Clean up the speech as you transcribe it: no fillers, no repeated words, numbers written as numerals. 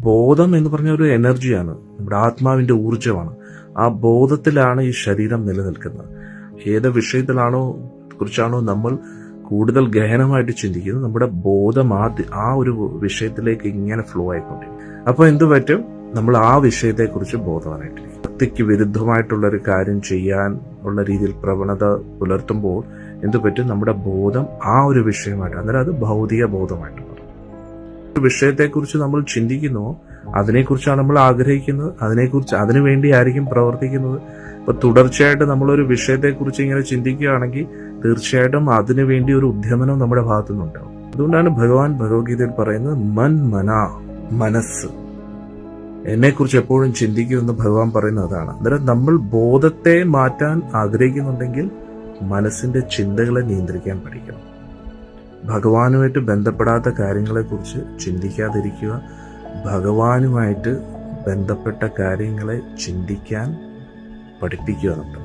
ബോധം എന്ന് പറഞ്ഞ ഒരു എനർജിയാണ്, നമ്മുടെ ആത്മാവിന്റെ ഊർജ്ജമാണ്. ആ ബോധത്തിലാണ് ഈ ശരീരം നിലനിൽക്കുന്നത്. ഏത് കുറിച്ചാണോ നമ്മൾ കൂടുതൽ ഗഹനമായിട്ട് ചിന്തിക്കുന്നത്, നമ്മുടെ ബോധം ആ ഒരു വിഷയത്തിലേക്ക് ഇങ്ങനെ ഫ്ലോ ആയിക്കൊണ്ടിരിക്കും. അപ്പൊ എന്തു പറ്റും, നമ്മൾ ആ വിഷയത്തെക്കുറിച്ച് ബോധവാനായിട്ടിരിക്കും. ഭക്തിക്ക് വിരുദ്ധമായിട്ടുള്ള ഒരു കാര്യം ചെയ്യാൻ ഉള്ള രീതിയിൽ പ്രവണത പുലർത്തുമ്പോൾ എന്തു പറ്റും, നമ്മുടെ ബോധം ആ ഒരു വിഷയമായിട്ട്, അന്നേരം അത് ഭൗതിക ബോധമായിട്ട് മാറും. ഒരു വിഷയത്തെക്കുറിച്ച് നമ്മൾ ചിന്തിക്കുന്നു, അതിനെക്കുറിച്ചാണ് നമ്മൾ ആഗ്രഹിക്കുന്നത്, അതിനു വേണ്ടിയായിരിക്കും പ്രവർത്തിക്കുന്നത്. ഇപ്പൊ തുടർച്ചയായിട്ട് നമ്മളൊരു വിഷയത്തെക്കുറിച്ച് ഇങ്ങനെ ചിന്തിക്കുകയാണെങ്കിൽ തീർച്ചയായിട്ടും അതിനു വേണ്ടി ഒരു ഉദ്യമനം നമ്മുടെ ഭാഗത്തു നിന്നുണ്ടാവും. അതുകൊണ്ടാണ് ഭഗവാൻ ഭഗവത്ഗീതയിൽ പറയുന്നത് മനസ്സ് എന്നെക്കുറിച്ച് എപ്പോഴും ചിന്തിക്കുമെന്ന് ഭഗവാൻ പറയുന്നത് അതാണ്. അന്നേരം നമ്മൾ ബോധത്തെ മാറ്റാൻ ആഗ്രഹിക്കുന്നുണ്ടെങ്കിൽ മനസ്സിന്റെ ചിന്തകളെ നിയന്ത്രിക്കാൻ പഠിക്കണം. ഭഗവാനുമായിട്ട് ബന്ധപ്പെടാത്ത കാര്യങ്ങളെക്കുറിച്ച് ചിന്തിക്കാതിരിക്കുക. ഭഗവാനുമായിട്ട് ബന്ധപ്പെട്ട കാര്യങ്ങളെ ചിന്തിക്കാൻ പഠിപ്പിക്കുക നമ്മൾ.